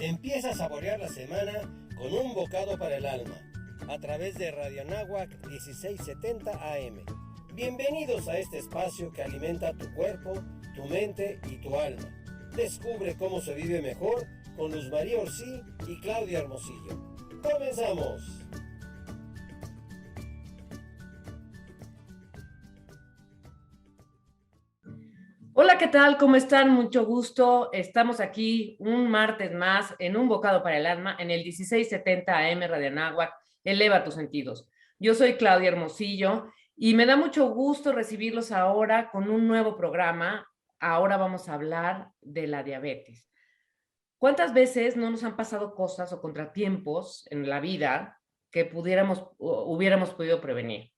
Empieza a saborear la semana con un bocado para el alma, a través de Radio Anáhuac 1670 AM. Bienvenidos a este espacio que alimenta tu cuerpo, tu mente y tu alma. Descubre cómo se vive mejor con Luz María Orsí y Claudia Hermosillo. ¡Comenzamos! Hola, ¿qué tal? ¿Cómo están? Mucho gusto. Estamos aquí un martes más en Un Bocado para el Alma en el 1670 AM Radio Anáhuac. Eleva tus sentidos. Yo soy Claudia Hermosillo y me da mucho gusto recibirlos ahora con un nuevo programa. Ahora vamos a hablar de la diabetes. ¿Cuántas veces no nos han pasado cosas o contratiempos en la vida que hubiéramos podido prevenir?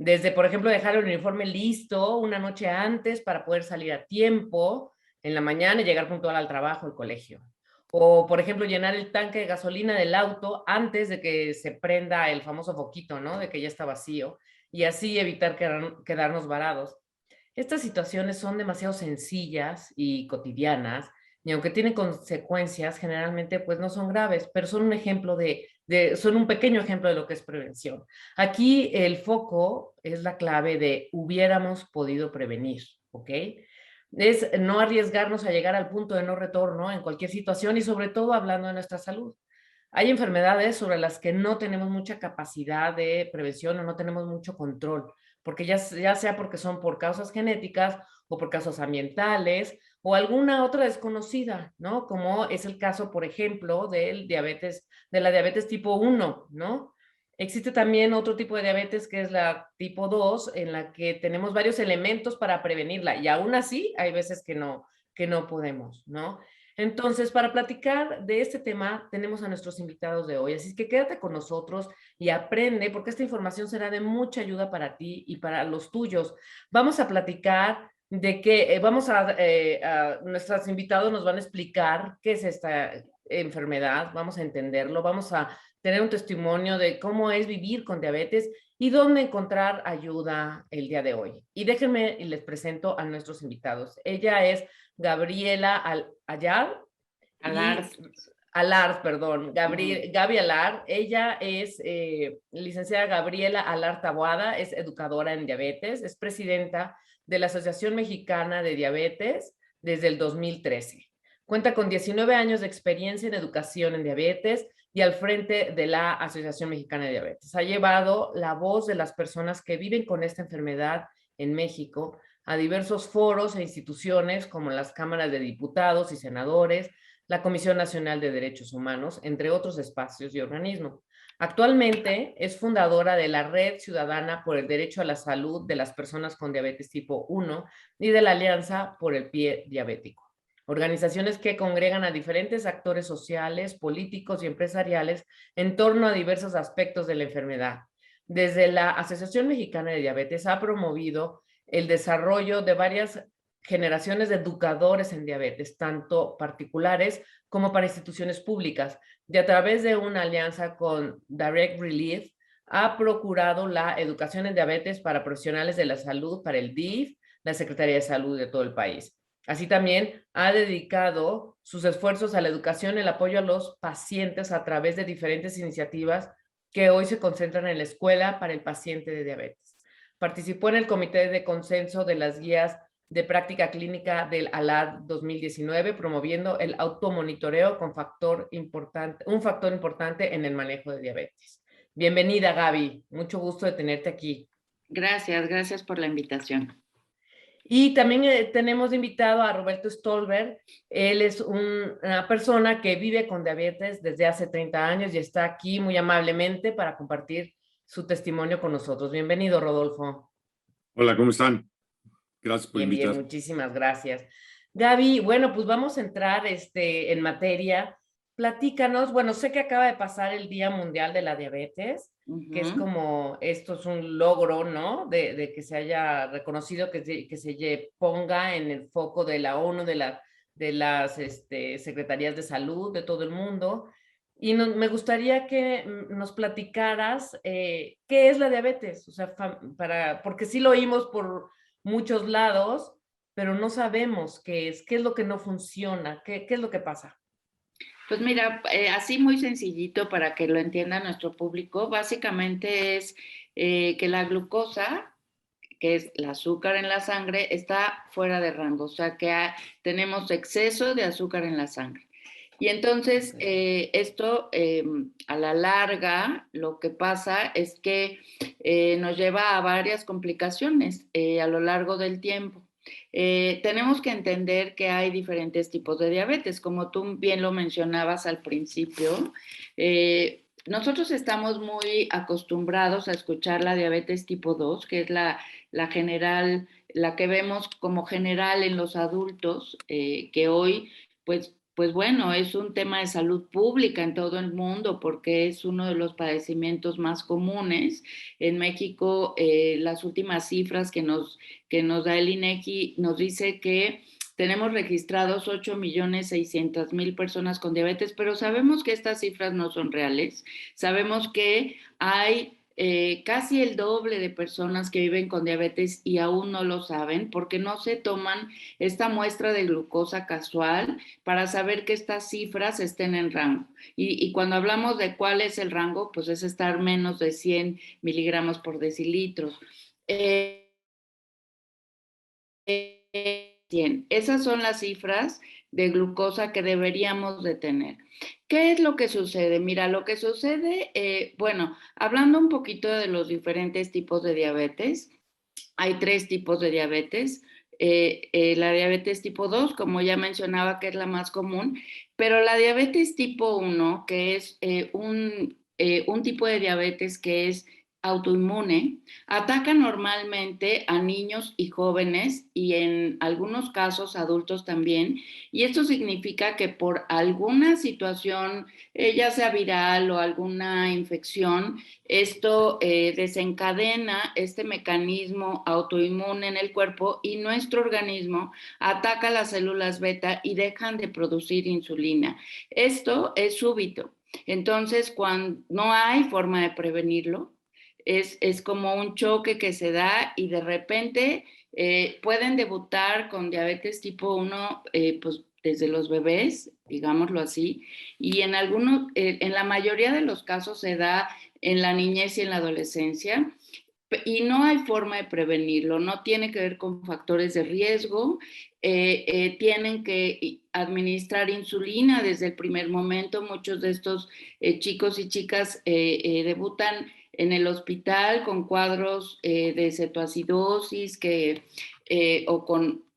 Desde, por ejemplo, dejar el uniforme listo una noche antes para poder salir a tiempo en la mañana y llegar puntual al trabajo, al colegio. O, por ejemplo, llenar el tanque de gasolina del auto antes de que se prenda el famoso foquito, ¿no? De que ya está vacío, y así evitar quedarnos varados. Estas situaciones son demasiado sencillas y cotidianas, y aunque tienen consecuencias, generalmente pues no son graves, pero son un ejemplo son un pequeño ejemplo de lo que es prevención. Aquí el foco es la clave de hubiéramos podido prevenir, ¿ok? Es no arriesgarnos a llegar al punto de no retorno en cualquier situación y sobre todo hablando de nuestra salud. Hay enfermedades sobre las que no tenemos mucha capacidad de prevención o no tenemos mucho control, porque ya sea porque son por causas genéticas o por causas ambientales o alguna otra desconocida, ¿no? Como es el caso, por ejemplo, de la diabetes tipo 1, ¿no? Existe también otro tipo de diabetes que es la tipo 2, en la que tenemos varios elementos para prevenirla y aún así hay veces que no podemos, ¿no? Entonces, para platicar de este tema, tenemos a nuestros invitados de hoy. Así que quédate con nosotros y aprende, porque esta información será de mucha ayuda para ti y para los tuyos. Vamos a platicar de que nuestros invitados nos van a explicar qué es esta enfermedad, vamos a entenderlo, vamos a tener un testimonio de cómo es vivir con diabetes y dónde encontrar ayuda el día de hoy. Y déjenme y les presento a nuestros invitados. Ella es Gabriela Allar Alars. Alars, perdón, Gaby Alar. Ella es licenciada Gabriela Alar Taboada, es educadora en diabetes, es presidenta de la Asociación Mexicana de Diabetes desde el 2013. Cuenta con 19 años de experiencia en educación en diabetes y al frente de la Asociación Mexicana de Diabetes. Ha llevado la voz de las personas que viven con esta enfermedad en México a diversos foros e instituciones como las cámaras de diputados y senadores, la Comisión Nacional de Derechos Humanos, entre otros espacios y organismos. Actualmente es fundadora de la Red Ciudadana por el Derecho a la Salud de las Personas con Diabetes Tipo 1 y de la Alianza por el Pie Diabético. Organizaciones que congregan a diferentes actores sociales, políticos y empresariales en torno a diversos aspectos de la enfermedad. Desde la Asociación Mexicana de Diabetes ha promovido el desarrollo de varias generaciones de educadores en diabetes, tanto particulares como para instituciones públicas, y a través de una alianza con Direct Relief ha procurado la educación en diabetes para profesionales de la salud, para el DIF, la Secretaría de Salud de todo el país. Así también ha dedicado sus esfuerzos a la educación y el apoyo a los pacientes a través de diferentes iniciativas que hoy se concentran en la Escuela para el Paciente de Diabetes. Participó en el Comité de Consenso de las Guías de Práctica Clínica del ALAD 2019, promoviendo el automonitoreo con un factor importante en el manejo de diabetes. Bienvenida, Gaby. Mucho gusto de tenerte aquí. Gracias por la invitación. Y también tenemos invitado a Roberto Stolberg. Él es una persona que vive con diabetes desde hace 30 años y está aquí muy amablemente para compartir su testimonio con nosotros. Bienvenido, Rodolfo. Hola, ¿cómo están? Gracias por invitar. Bien, muchísimas gracias. Gaby, bueno, pues vamos a entrar en materia. Platícanos, bueno, sé que acaba de pasar el Día Mundial de la Diabetes, que es como, esto es un logro, ¿no? De que se haya reconocido, que se ponga en el foco de la ONU, de las secretarías de salud de todo el mundo. Y me gustaría que nos platicaras qué es la diabetes, o sea, porque sí lo oímos por muchos lados, pero no sabemos qué es lo que no funciona, qué es lo que pasa. Pues mira, así muy sencillito para que lo entienda nuestro público, básicamente es que la glucosa, que es el azúcar en la sangre, está fuera de rango, o sea que tenemos exceso de azúcar en la sangre. Y entonces esto a la larga lo que pasa es que nos lleva a varias complicaciones a lo largo del tiempo. Tenemos que entender que hay diferentes tipos de diabetes, como tú bien lo mencionabas al principio. Nosotros estamos muy acostumbrados a escuchar la diabetes tipo 2, que es la general, la que vemos como general en los adultos, que hoy, pues bueno, es un tema de salud pública en todo el mundo porque es uno de los padecimientos más comunes. En México, las últimas cifras que nos da el INEGI nos dice que tenemos registrados 8.600.000 personas con diabetes, pero sabemos que estas cifras no son reales. Sabemos que hay casi el doble de personas que viven con diabetes y aún no lo saben porque no se toman esta muestra de glucosa casual para saber que estas cifras estén en rango. Y cuando hablamos de cuál es el rango, pues es estar menos de 100 miligramos por decilitros. 100. Esas son las cifras de glucosa que deberíamos de tener. ¿Qué es lo que sucede? Mira, lo que sucede, bueno, hablando un poquito de los diferentes tipos de diabetes, hay 3 tipos de diabetes. La diabetes tipo 2, como ya mencionaba, que es la más común, pero la diabetes tipo 1, que es un tipo de diabetes que es autoinmune, ataca normalmente a niños y jóvenes y en algunos casos adultos también, y esto significa que por alguna situación, ya sea viral o alguna infección, esto desencadena este mecanismo autoinmune en el cuerpo y nuestro organismo ataca las células beta y dejan de producir insulina. Esto es súbito. Entonces, cuando no hay forma de prevenirlo, es como un choque que se da y de repente pueden debutar con diabetes tipo 1 pues desde los bebés, digámoslo así, y en la mayoría de los casos se da en la niñez y en la adolescencia, y no hay forma de prevenirlo, no tiene que ver con factores de riesgo, tienen que administrar insulina desde el primer momento. Muchos de estos chicos y chicas debutan en el hospital con cuadros de cetoacidosis o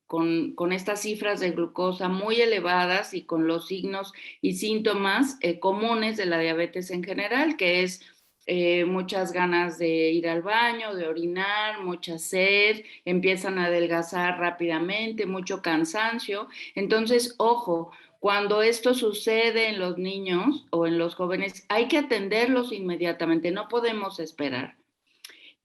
con estas cifras de glucosa muy elevadas y con los signos y síntomas comunes de la diabetes en general, que es muchas ganas de ir al baño, de orinar, mucha sed, empiezan a adelgazar rápidamente, mucho cansancio. Entonces, ojo, cuando esto sucede en los niños o en los jóvenes, hay que atenderlos inmediatamente, no podemos esperar.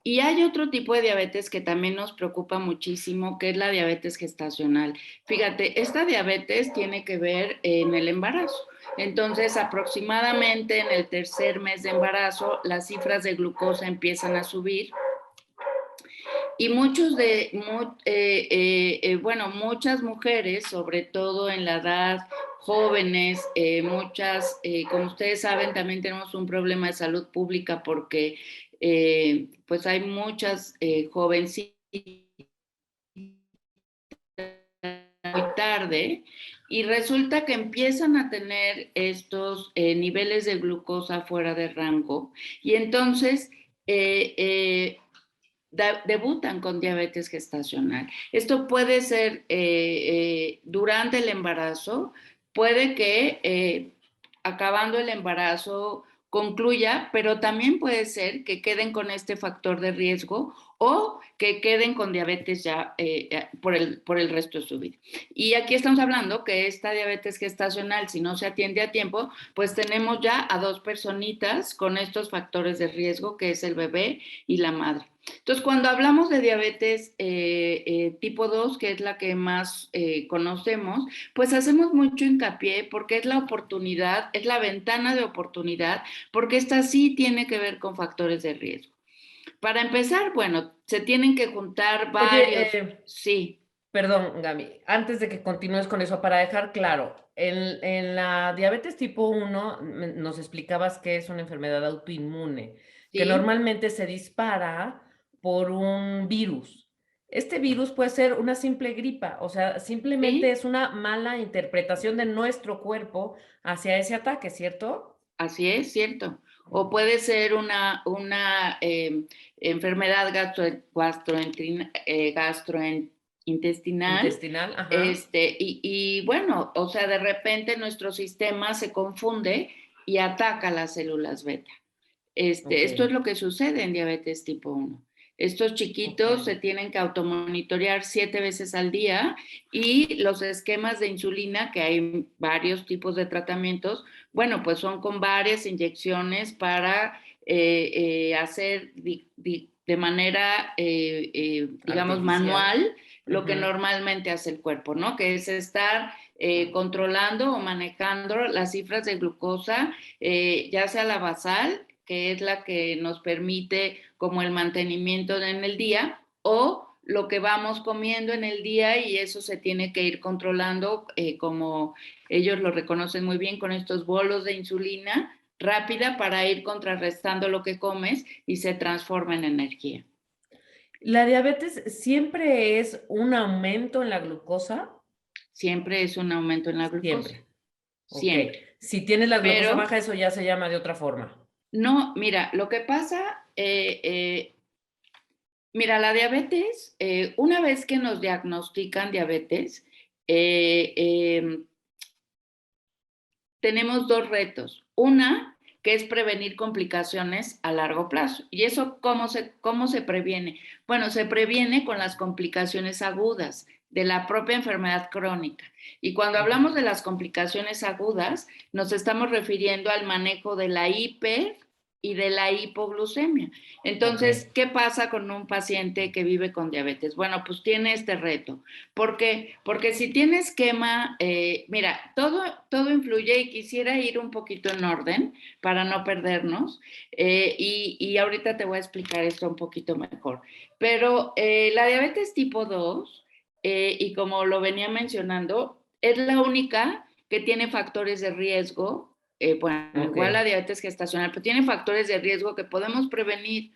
Y hay otro tipo de diabetes que también nos preocupa muchísimo, que es la diabetes gestacional. Fíjate, esta diabetes tiene que ver en el embarazo. Entonces, aproximadamente en el tercer mes de embarazo, las cifras de glucosa empiezan a subir y muchas mujeres, sobre todo en la edad, jóvenes, muchas, como ustedes saben, también tenemos un problema de salud pública porque pues hay muchas jovencitas muy tarde y resulta que empiezan a tener estos niveles de glucosa fuera de rango y entonces debutan con diabetes gestacional. Esto puede ser durante el embarazo, puede que acabando el embarazo concluya, pero también puede ser que queden con este factor de riesgo o que queden con diabetes ya por el resto de su vida. Y aquí estamos hablando que esta diabetes gestacional, si no se atiende a tiempo, pues tenemos ya a 2 personitas con estos factores de riesgo, que es el bebé y la madre. Entonces, cuando hablamos de diabetes tipo 2, que es la que más conocemos, pues hacemos mucho hincapié porque es la oportunidad, es la ventana de oportunidad, porque esta sí tiene que ver con factores de riesgo. Para empezar, bueno, se tienen que juntar varios. Oye, Sí. Perdón, Gaby, antes de que continúes con eso, para dejar claro, en la diabetes tipo 1 nos explicabas que es una enfermedad autoinmune, que ¿Sí? normalmente se dispara por un virus. Este virus puede ser una simple gripa, o sea, simplemente ¿Sí? es una mala interpretación de nuestro cuerpo hacia ese ataque, ¿cierto? Así es, cierto. O puede ser una enfermedad gastrointestinal, Intestinal, ajá. y bueno, o sea, de repente nuestro sistema se confunde y ataca las células beta. Ok, Esto es lo que sucede en diabetes tipo 1. Estos ok. chiquitos se tienen que automonitorear 7 veces al día y los esquemas de insulina, que hay varios tipos de tratamientos, bueno, pues son con varias inyecciones para hacer de manera, digamos, Artificial. manual lo que Ujú. normalmente hace el cuerpo, ¿no? Que es estar controlando o manejando las cifras de glucosa, ya sea la basal, que es la que nos permite como el mantenimiento en el día, o lo que vamos comiendo en el día y eso se tiene que ir controlando, como ellos lo reconocen muy bien, con estos bolos de insulina rápida para ir contrarrestando lo que comes y se transforma en energía. ¿La diabetes siempre es un aumento en la glucosa? Siempre es un aumento en la glucosa, Siempre. Ok. siempre. Si tienes la glucosa Pero baja, eso ya se llama de otra forma. no, mira, lo que pasa, mira, la diabetes, una vez que nos diagnostican diabetes, eh, eh, tenemos dos retos. Una, que es prevenir complicaciones a largo plazo. ¿Y eso cómo se previene? Bueno, se previene con las complicaciones agudas de la propia enfermedad crónica. Y cuando hablamos de las complicaciones agudas, nos estamos refiriendo al manejo de la hiper y de la hipoglucemia. Ok. Entonces, ¿qué pasa con un paciente que vive con diabetes? Bueno, pues tiene este reto. ¿Por qué? Porque si tiene esquema, mira, todo influye y quisiera ir un poquito en orden para no perdernos, y ahorita te voy a explicar esto un poquito mejor. Pero la diabetes tipo 2, y como lo venía mencionando, es la única que tiene factores de riesgo, bueno, Ok. igual la diabetes gestacional, pero tiene factores de riesgo que podemos prevenir.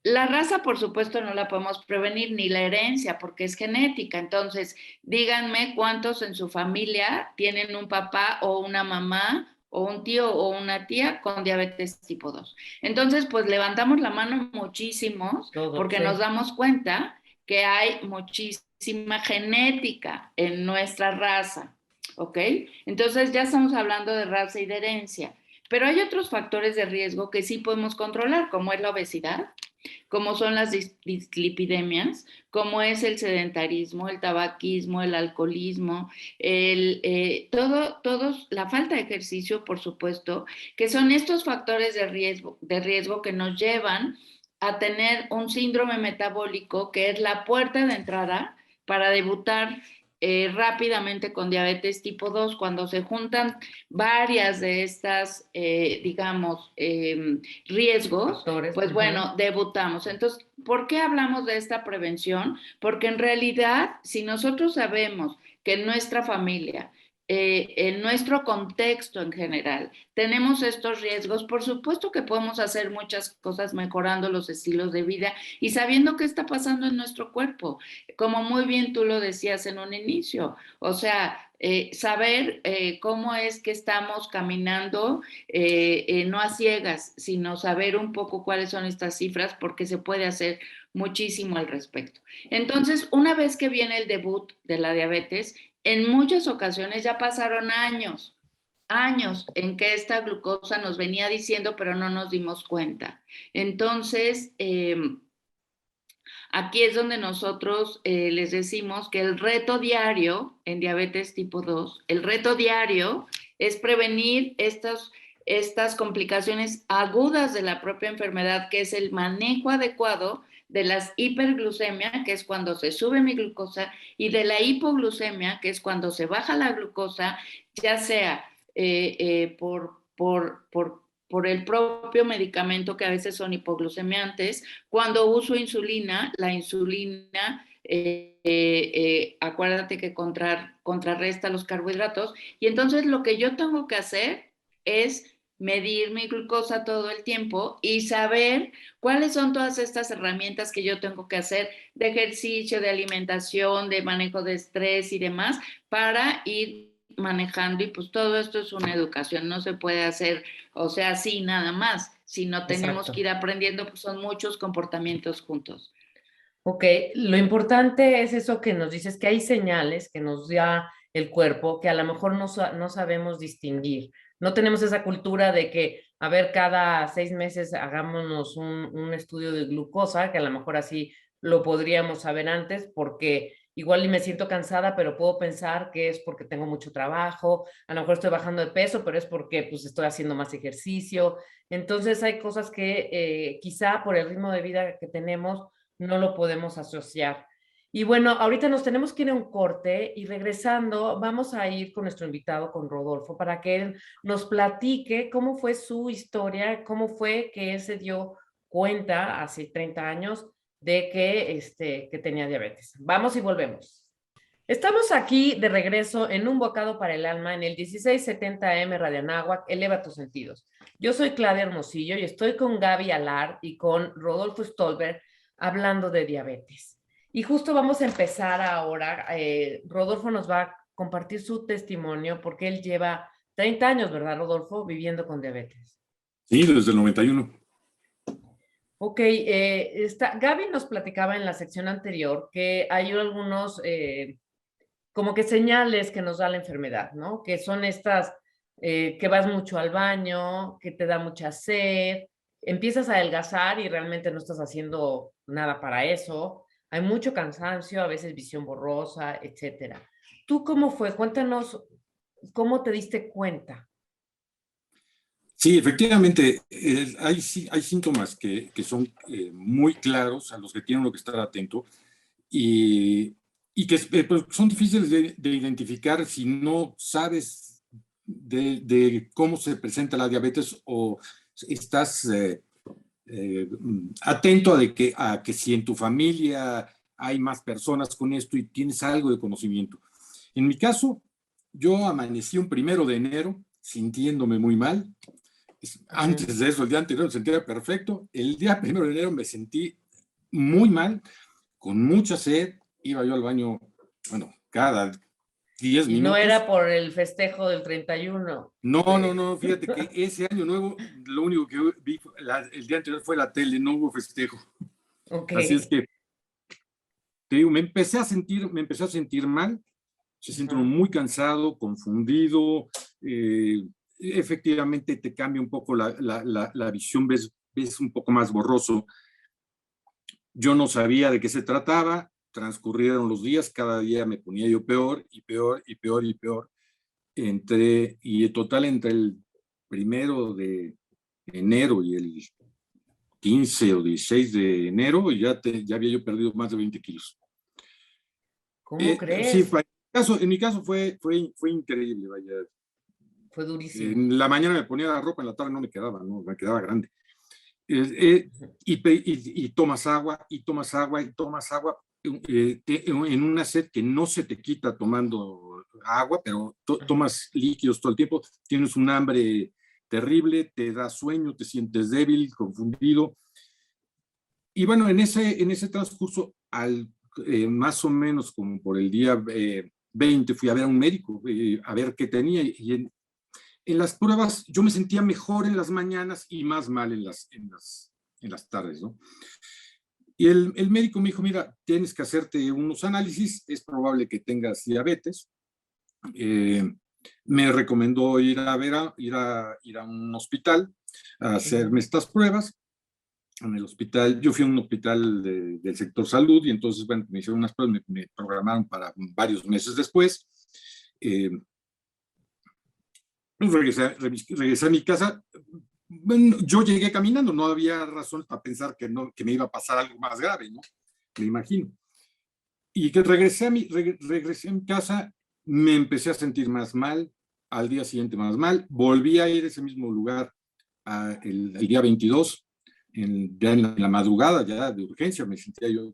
La raza, por supuesto, no la podemos prevenir, ni la herencia, porque es genética. Entonces, díganme cuántos en su familia tienen un papá o una mamá o un tío o una tía con diabetes tipo 2. Entonces, pues levantamos la mano muchísimos Todo, porque nos sí. damos cuenta que hay muchísima genética en nuestra raza, ¿ok? Entonces, ya estamos hablando de raza y de herencia. Pero hay otros factores de riesgo que sí podemos controlar, como es la obesidad, como son las dislipidemias, como es el sedentarismo, el tabaquismo, el alcoholismo, todos, la falta de ejercicio, por supuesto, que son estos factores de riesgo que nos llevan a tener un síndrome metabólico que es la puerta de entrada para debutar rápidamente con diabetes tipo 2 cuando se juntan varias de estas, digamos, riesgos, Factores. pues Ujú. bueno, debutamos. Entonces, ¿por qué hablamos de esta prevención? Porque en realidad, si nosotros sabemos que en nuestra familia, en nuestro contexto en general, tenemos estos riesgos, por supuesto que podemos hacer muchas cosas mejorando los estilos de vida y sabiendo qué está pasando en nuestro cuerpo, como muy bien tú lo decías en un inicio, o sea, saber cómo es que estamos caminando, no a ciegas, sino saber un poco cuáles son estas cifras, porque se puede hacer muchísimo al respecto. Entonces, una vez que viene el debut de la diabetes, en muchas ocasiones ya pasaron años en que esta glucosa nos venía diciendo, pero no nos dimos cuenta. Entonces, aquí es donde nosotros les decimos que el reto diario en diabetes tipo 2, el reto diario es prevenir estas complicaciones agudas de la propia enfermedad, que es el manejo adecuado de las hiperglucemia, que es cuando se sube mi glucosa, y de la hipoglucemia, que es cuando se baja la glucosa, ya sea por el propio medicamento, que a veces son hipoglucemiantes. Cuando uso insulina, la insulina acuérdate que contrarresta los carbohidratos, y entonces lo que yo tengo que hacer es medir mi glucosa todo el tiempo y saber cuáles son todas estas herramientas que yo tengo que hacer de ejercicio, de alimentación, de manejo de estrés y demás, para ir manejando. Y pues todo esto es una educación, no se puede hacer, o sea, así nada más, sino tenemos Exacto. que ir aprendiendo, pues son muchos comportamientos juntos. Ok, lo importante es eso que nos dices, que hay señales que nos da el cuerpo que a lo mejor no sabemos distinguir. No tenemos esa cultura de que, a ver, cada 6 meses hagámonos un estudio de glucosa, que a lo mejor así lo podríamos saber antes, porque igual y me siento cansada, pero puedo pensar que es porque tengo mucho trabajo, a lo mejor estoy bajando de peso, pero es porque pues estoy haciendo más ejercicio. Entonces hay cosas que quizá por el ritmo de vida que tenemos no lo podemos asociar. Y bueno, ahorita nos tenemos que ir a un corte y regresando vamos a ir con nuestro invitado, con Rodolfo, para que él nos platique cómo fue su historia, cómo fue que él se dio cuenta hace 30 años de que tenía diabetes. Vamos y volvemos. Estamos aquí de regreso en Un Bocado para el Alma en el 1670 AM Radio Anáhuac, Eleva tus sentidos. Yo soy Claudia Hermosillo y estoy con Gaby Alar y con Rodolfo Stolberg hablando de diabetes. Y justo vamos a empezar ahora. Rodolfo nos va a compartir su testimonio porque él lleva 30 años, ¿verdad, Rodolfo? Viviendo con diabetes. Sí, desde el 91. Ok, Gaby nos platicaba en la sección anterior que hay algunos como que señales que nos da la enfermedad, ¿no? Que son estas, que vas mucho al baño, que te da mucha sed, empiezas a adelgazar y realmente no estás haciendo nada para eso. Hay mucho cansancio, a veces visión borrosa, etcétera. ¿Tú cómo fue? Cuéntanos cómo te diste cuenta. Sí, efectivamente, hay síntomas que son muy claros a los que tienen uno que estar atento y que pues, son difíciles de identificar si no sabes de cómo se presenta la diabetes o estás atento a que si en tu familia hay más personas con esto y tienes algo de conocimiento. En mi caso, yo amanecí un 1 de enero sintiéndome muy mal. Antes de eso, el día anterior me sentía perfecto. El día 1 de enero me sentí muy mal, con mucha sed. Iba yo al baño, bueno, cada 10 Y no minutos. era por el festejo del 31. No, fíjate que ese año nuevo, lo único que vi el día anterior fue la tele, no hubo festejo. Ok. Así es que, te digo, me empecé a sentir mal, se siente uno muy cansado, confundido, efectivamente te cambia un poco la visión, ves un poco más borroso. Yo no sabía de qué se trataba, transcurrieron los días, cada día me ponía yo peor y peor y peor y peor. Y en total entre el 1 de enero y el 15 o 16 de enero ya había yo perdido más de 20 kilos. ¿Cómo crees? Sí, en mi caso fue increíble, vaya. Fue durísimo. En la mañana me ponía la ropa, en la tarde no me quedaba grande. Y tomas agua, y tomas agua, y tomas agua, en una sed que no se te quita tomando agua, pero tomas líquidos todo el tiempo, tienes un hambre terrible, te da sueño, te sientes débil, confundido. Y bueno, en ese transcurso, más o menos como por el día 20, fui a ver a un médico, a ver qué tenía, y en las pruebas yo me sentía mejor en las mañanas y más mal en las tardes, ¿no? Y el médico me dijo, mira, tienes que hacerte unos análisis, es probable que tengas diabetes. Me recomendó ir a un hospital a hacerme estas pruebas. En el hospital, yo fui a un hospital del sector salud y entonces, bueno, me hicieron unas pruebas, me programaron para varios meses después. Regresé a mi casa. Bueno, yo llegué caminando, no había razón para pensar que me iba a pasar algo más grave, ¿no? Me imagino. Y que regresé a mi casa, me empecé a sentir más mal, al día siguiente más mal, volví a ir a ese mismo lugar el día 22, ya en la madrugada, ya de urgencia, me sentía yo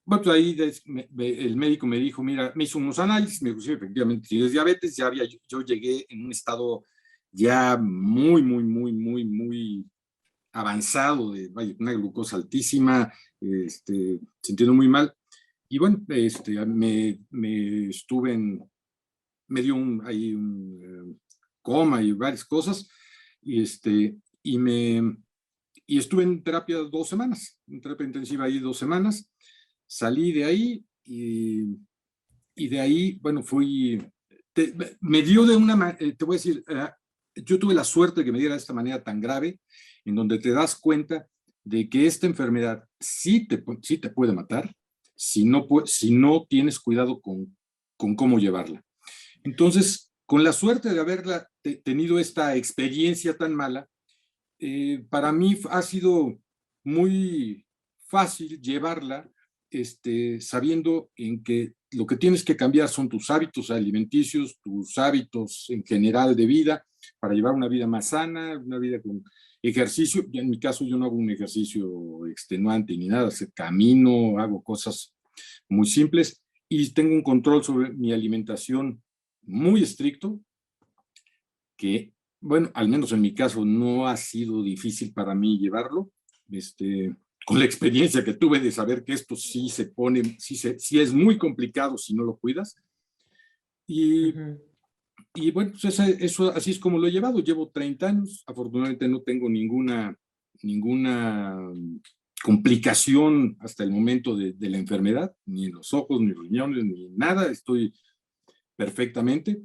bueno, pues ahí el médico me dijo, mira, me hizo unos análisis, me dijo, sí, efectivamente tienes diabetes, yo llegué en un estado ya muy avanzado, vaya, una glucosa altísima, sintiendo muy mal. Y bueno, me dio ahí un coma y varias cosas, y, y estuve en terapia 2 semanas, en terapia intensiva ahí 2 semanas, salí de ahí y de ahí, bueno, me dio de te voy a decir, yo tuve la suerte de que me diera de esta manera tan grave, en donde te das cuenta de que esta enfermedad sí te puede matar si no tienes cuidado con cómo llevarla. Entonces, con la suerte de haberla tenido esta experiencia tan mala, para mí ha sido muy fácil llevarla, sabiendo en que lo que tienes que cambiar son tus hábitos alimenticios, tus hábitos en general de vida, para llevar una vida más sana, una vida con ejercicio. Ya en mi caso yo no hago un ejercicio extenuante ni nada, camino, hago cosas muy simples y tengo un control sobre mi alimentación muy estricto, que, bueno, al menos en mi caso no ha sido difícil para mí llevarlo, con la experiencia que tuve de saber que esto sí sí es muy complicado si no lo cuidas. Y bueno, pues eso así es como lo he llevado. Llevo 30 años, afortunadamente no tengo ninguna complicación hasta el momento de la enfermedad, ni en los ojos, ni riñones, ni nada, estoy perfectamente.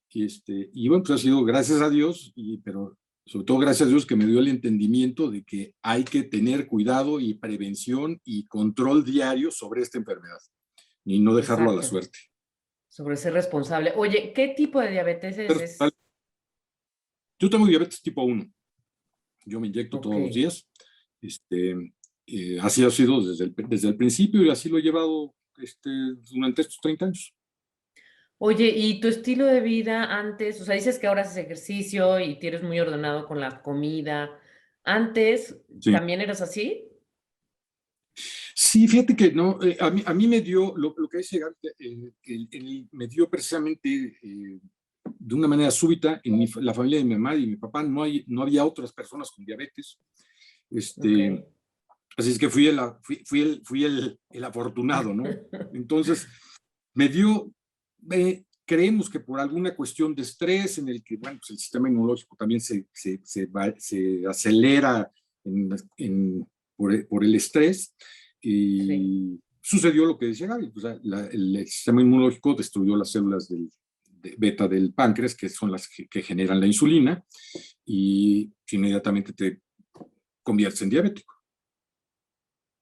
Y bueno, pues ha sido gracias a Dios, pero sobre todo gracias a Dios que me dio el entendimiento de que hay que tener cuidado y prevención y control diario sobre esta enfermedad y no dejarlo a la suerte. Sobre ser responsable. Oye, ¿qué tipo de diabetes es? Yo tengo diabetes tipo 1. Yo me inyecto todos los días. Así ha sido desde el principio y así lo he llevado durante estos 30 años. Oye, ¿y tu estilo de vida antes? O sea, dices que ahora haces ejercicio y eres muy ordenado con la comida. ¿Antes también eras así? Sí, fíjate que no, a mí me dio, lo que dice me dio precisamente de una manera súbita en la familia de mi mamá y mi papá, no había otras personas con diabetes. Así es que fui el afortunado, ¿no? Entonces, me dio, creemos que por alguna cuestión de estrés en el que, bueno, pues el sistema inmunológico también se acelera por el estrés, y sucedió lo que decía Gaby, o sea, el sistema inmunológico destruyó las células beta del páncreas, que son las que generan la insulina, y inmediatamente te conviertes en diabético.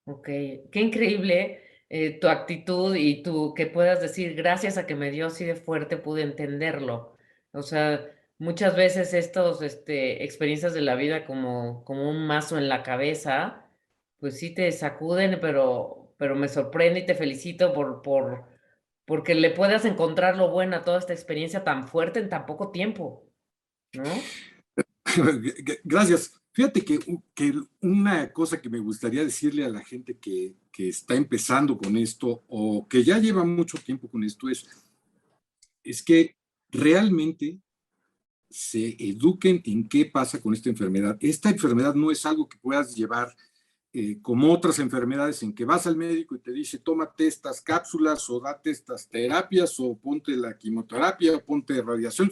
Ok, qué increíble tu actitud y que puedas decir, gracias a que me dio así de fuerte, pude entenderlo. O sea, muchas veces experiencias de la vida como un mazo en la cabeza, pues sí te sacuden, pero me sorprende y te felicito porque le puedas encontrar lo bueno a toda esta experiencia tan fuerte en tan poco tiempo, ¿no? Gracias. Fíjate que una cosa que me gustaría decirle a la gente que está empezando con esto o que ya lleva mucho tiempo con esto es que realmente se eduquen en qué pasa con esta enfermedad. Esta enfermedad no es algo que puedas llevar como otras enfermedades en que vas al médico y te dice tómate estas cápsulas o date estas terapias o ponte la quimioterapia o ponte radiación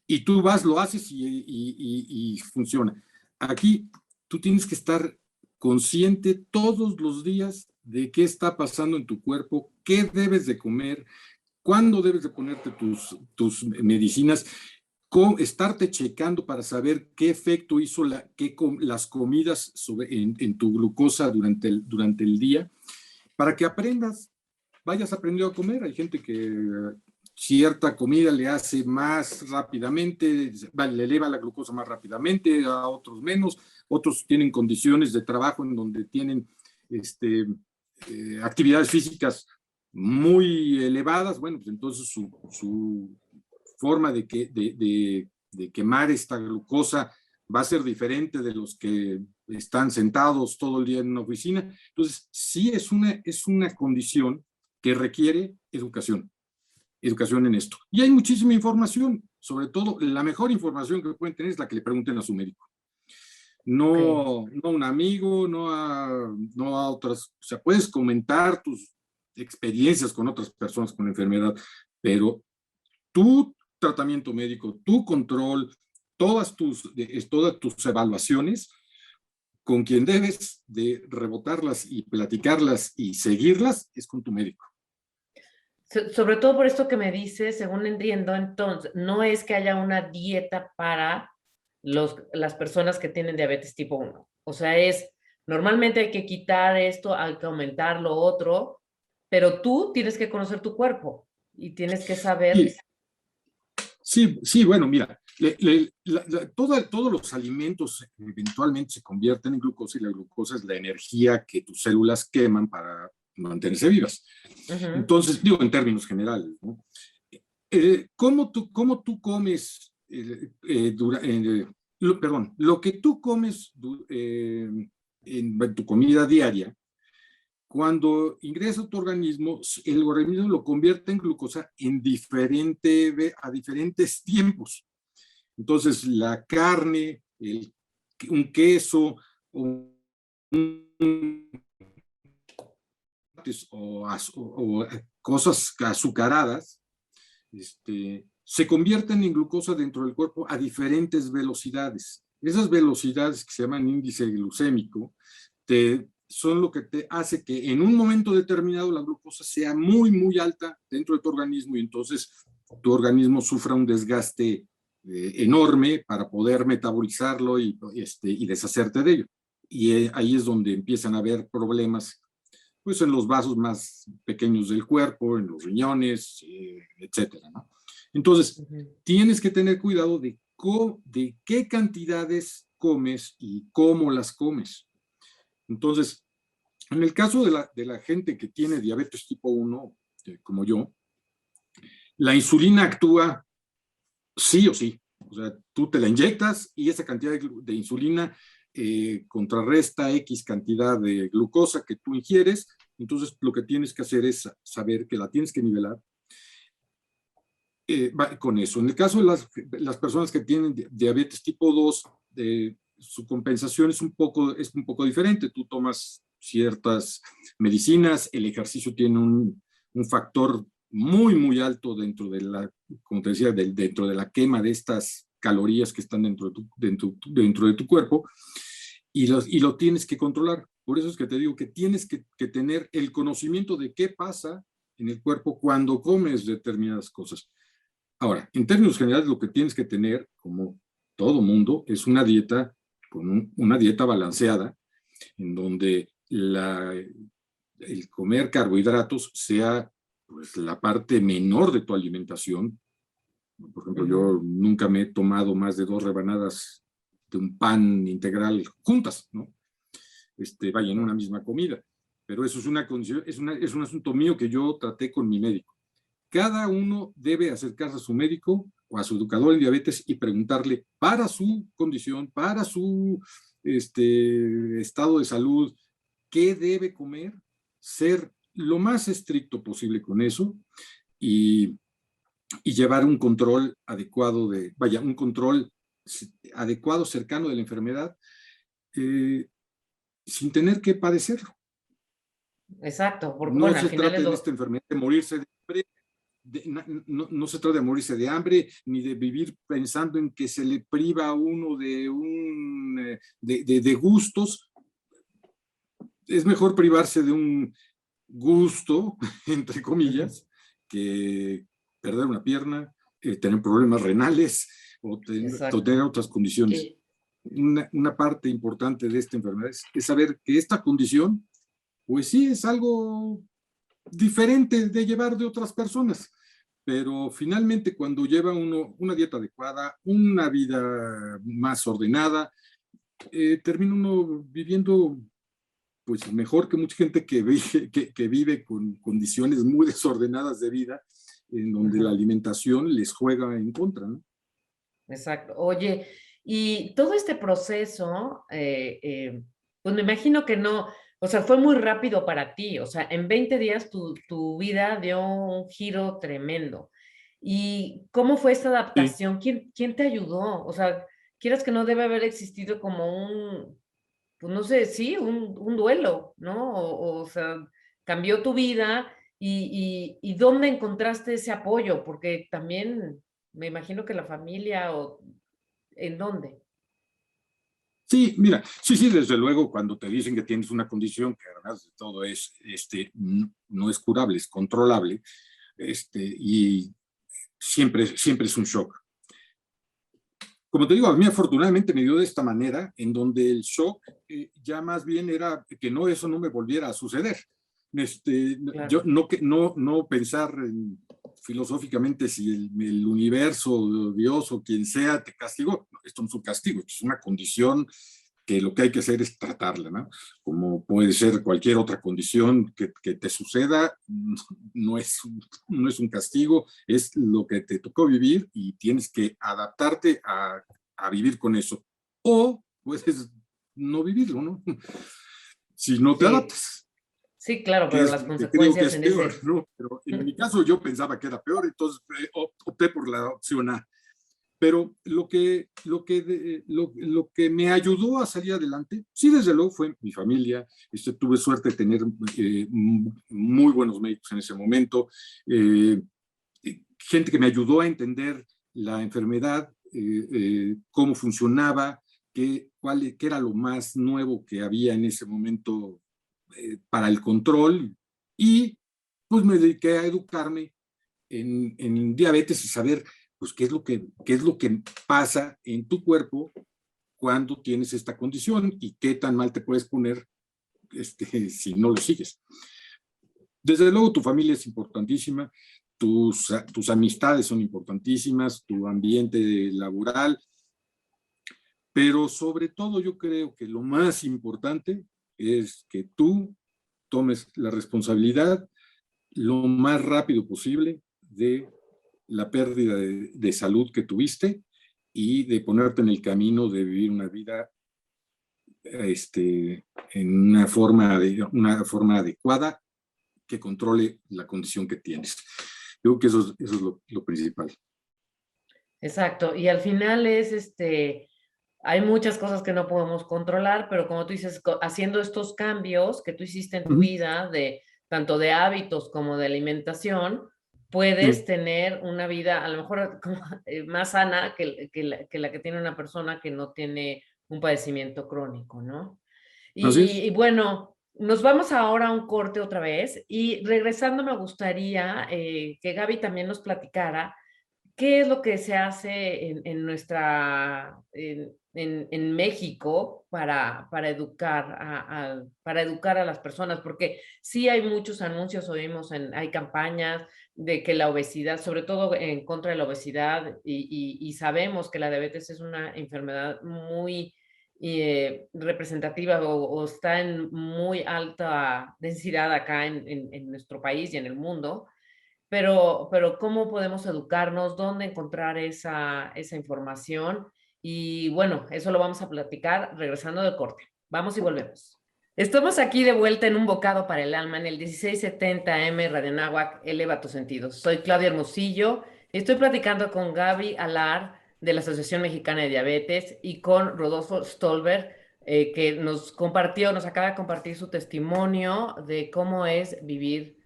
y tú vas, lo haces y funciona. Aquí tú tienes que estar consciente todos los días de qué está pasando en tu cuerpo, qué debes de comer, cuándo debes de ponerte tus medicinas, estarte checando para saber qué efecto hizo las comidas en tu glucosa durante el día, para que vayas aprendiendo a comer. Hay gente que cierta comida le hace más rápidamente, le eleva la glucosa más rápidamente, a otros menos, otros tienen condiciones de trabajo en donde tienen actividades físicas muy elevadas. Bueno, pues entonces su forma de quemar esta glucosa va a ser diferente de los que están sentados todo el día en una oficina. Entonces, sí es una condición que requiere educación en esto. Y hay muchísima información, sobre todo la mejor información que pueden tener es la que le pregunten a su médico. No, no a un amigo, no a otras, o sea, puedes comentar tus experiencias con otras personas con enfermedad, pero tu tratamiento médico, tu control, todas tus evaluaciones, con quien debes de rebotarlas y platicarlas y seguirlas, es con tu médico. Sobre todo por esto que me dices, según entiendo, entonces, no es que haya una dieta para las personas que tienen diabetes tipo 1. O sea, normalmente hay que quitar esto, hay que aumentar lo otro, pero tú tienes que conocer tu cuerpo y tienes que saber. Sí, bueno, mira, todos los alimentos eventualmente se convierten en glucosa y la glucosa es la energía que tus células queman para mantenerse vivas. Entonces, digo en términos generales, ¿no? ¿Cómo tú comes, lo que tú comes en tu comida diaria, cuando ingresa a tu organismo, el organismo lo convierte en glucosa a diferentes tiempos. Entonces, la carne, un queso, o cosas azucaradas, se convierten en glucosa dentro del cuerpo a diferentes velocidades. Esas velocidades que se llaman índice glucémico son lo que te hace que en un momento determinado la glucosa sea muy, muy alta dentro de tu organismo y entonces tu organismo sufra un desgaste enorme para poder metabolizarlo y deshacerte de ello. Y ahí es donde empiezan a haber problemas pues en los vasos más pequeños del cuerpo, en los riñones, etcétera, ¿no? Entonces, tienes que tener cuidado de qué cantidades comes y cómo las comes. Entonces, en el caso de la gente que tiene diabetes tipo 1, como yo, la insulina actúa sí o sí. O sea, tú te la inyectas y esa cantidad de insulina contrarresta X cantidad de glucosa que tú ingieres. Entonces, lo que tienes que hacer es saber que la tienes que nivelar con eso. En el caso de las personas que tienen diabetes tipo 2, su compensación es un poco diferente. Tú tomas ciertas medicinas, el ejercicio tiene un factor muy, muy alto dentro de como te decía, dentro de la quema de estas calorías que están dentro de tu cuerpo y lo tienes que controlar. Por eso es que te digo que tienes que tener el conocimiento de qué pasa en el cuerpo cuando comes determinadas cosas. Ahora, en términos generales, lo que tienes que tener, como todo mundo, es una dieta una dieta balanceada, en donde el comer carbohidratos sea pues, la parte menor de tu alimentación. Por ejemplo, yo nunca me he tomado más de 2 rebanadas de un pan integral juntas, ¿no? Vaya, en una misma comida. Pero eso es una condición, es un asunto mío que yo traté con mi médico. Cada uno debe acercarse a su médico o a su educador en diabetes y preguntarle para su condición, para su estado de salud, qué debe comer, ser lo más estricto posible con eso y llevar un control adecuado un control adecuado, cercano de la enfermedad, sin tener que padecerlo. Exacto, porque no bueno, se al final trata en esta enfermedad de morirse de hambre, no se trata de morirse de hambre, ni de vivir pensando en que se le priva a uno de gustos. Es mejor privarse de un gusto, entre comillas, que perder una pierna, tener problemas renales o tener otras condiciones. Sí. Una parte importante de esta enfermedad es saber que esta condición, pues sí, es algo diferente de llevar de otras personas, pero finalmente cuando lleva uno una dieta adecuada, una vida más ordenada, termina uno viviendo pues mejor que mucha gente que vive con condiciones muy desordenadas de vida, en donde la alimentación les juega en contra, ¿no? Exacto. Oye, Y todo este proceso, pues me imagino que no, o sea, fue muy rápido para ti, o sea, en 20 días tu vida dio un giro tremendo. ¿Y cómo fue esta Sí, adaptación? ¿Quién te ayudó? O sea, quieras que no debe haber existido como pues no sé, sí, un duelo, ¿no? O sea, cambió tu vida y ¿dónde encontraste ese apoyo? Porque también me imagino que la familia o ¿en dónde? sí, mira, sí, sí, desde luego, cuando te dicen que tienes una condición que además de todo es, no es curable, es controlable, y siempre es un shock. Como te digo, a mí afortunadamente me dio de esta manera, en donde el shock ya más bien era que no, eso no me volviera a suceder. Yo Claro. no pensar filosóficamente si el universo, Dios o quien sea te castigó. No, esto no es un castigo, esto es una condición que lo que hay que hacer es tratarla, ¿no? Como puede ser cualquier otra condición que te suceda, no es un castigo, es lo que te tocó vivir y tienes que adaptarte a vivir con eso. O puedes no vivirlo, ¿no? Si no te Sí, adaptas, sí, claro, que pero es las lo que creo que consecuencias es en peor, ese... ¿no? Pero en mi caso yo pensaba que era peor, entonces opté por la opción A. Pero lo que me ayudó a salir adelante, sí, desde luego fue mi familia. Tuve suerte de tener muy buenos médicos en ese momento, eh, gente que me ayudó a entender la enfermedad, cómo funcionaba, qué era lo más nuevo que había en ese momento para el control. Y pues me dediqué a educarme en diabetes y saber pues qué es lo que pasa en tu cuerpo cuando tienes esta condición y qué tan mal te puedes poner si no lo sigues. Desde luego tu familia es importantísima, tus amistades son importantísimas, tu ambiente laboral, pero sobre todo yo creo que lo más importante es que tú tomes la responsabilidad lo más rápido posible de la pérdida de salud que tuviste y de ponerte en el camino de vivir una vida en una forma adecuada que controle la condición que tienes. Creo que eso es lo principal. Exacto, y al final es hay muchas cosas que no podemos controlar, pero como tú dices, haciendo estos cambios que tú hiciste en Uh tu -huh. vida, tanto de hábitos como de alimentación, puedes Sí, tener una vida a lo mejor más sana que la que tiene una persona que no tiene un padecimiento crónico, ¿no? así es. Y bueno, nos vamos ahora a un corte otra vez y regresando me gustaría que Gaby también nos platicara qué es lo que se hace en México para educar para educar a las personas, porque sí hay muchos anuncios, hay campañas de que la obesidad, sobre todo en contra de la obesidad, y sabemos que la diabetes es una enfermedad muy representativa o está en muy alta densidad acá en nuestro país y en el mundo, pero ¿cómo podemos educarnos? ¿Dónde encontrar esa información? Y bueno, eso lo vamos a platicar regresando del corte. Vamos y volvemos. Estamos aquí de vuelta en Un Bocado para el Alma, en el 1670M Radio Náhuac, Eleva tus sentidos. Soy Claudia Hermosillo y estoy platicando con Gaby Alar de la Asociación Mexicana de Diabetes y con Rodolfo Stolberg, que nos acaba de compartir su testimonio de cómo es vivir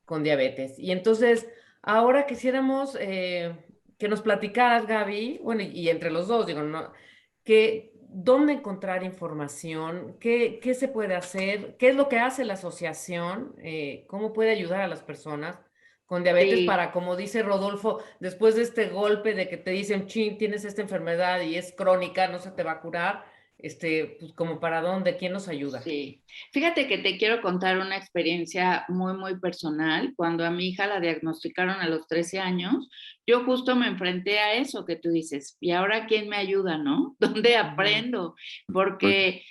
con diabetes. Y entonces, ahora quisiéramos que nos platicaras, Gaby, bueno, y entre los dos, digo, ¿no? ¿Dónde encontrar información? ¿Qué se puede hacer? ¿Qué es lo que hace la asociación? ¿Cómo puede ayudar a las personas con diabetes Sí. para, como dice Rodolfo, después de este golpe de que te dicen, chin, tienes esta enfermedad y es crónica, no se te va a curar, pues como para dónde, quién nos ayuda? Sí, fíjate que te quiero contar una experiencia muy, muy personal. Cuando a mi hija la diagnosticaron a los 13 años, yo justo me enfrenté a eso que tú dices, ¿y ahora quién me ayuda, no? ¿Dónde Ujú. aprendo? Porque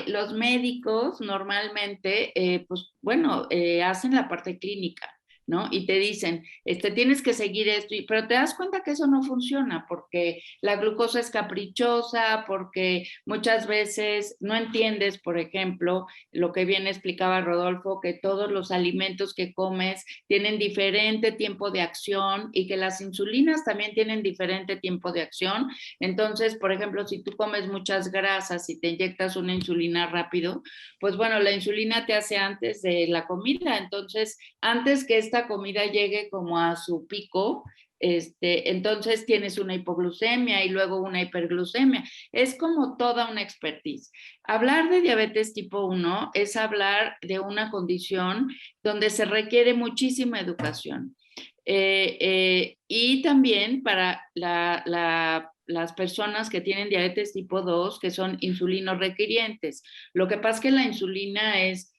los médicos normalmente, pues bueno, hacen la parte clínica, ¿no? Y te dicen, tienes que seguir esto, pero te das cuenta que eso no funciona porque la glucosa es caprichosa, porque muchas veces no entiendes, por ejemplo, lo que bien explicaba Rodolfo, que todos los alimentos que comes tienen diferente tiempo de acción y que las insulinas también tienen diferente tiempo de acción. Entonces, por ejemplo, si tú comes muchas grasas y te inyectas una insulina rápido, pues bueno, la insulina te hace antes de la comida, entonces antes que esta comida llegue como a su pico, entonces tienes una hipoglucemia y luego una hiperglucemia. Es como toda una expertise. Hablar de diabetes tipo 1 es hablar de una condición donde se requiere muchísima educación. Y también para las personas que tienen diabetes tipo 2, que son insulinorequirientes. Lo que pasa es que la insulina es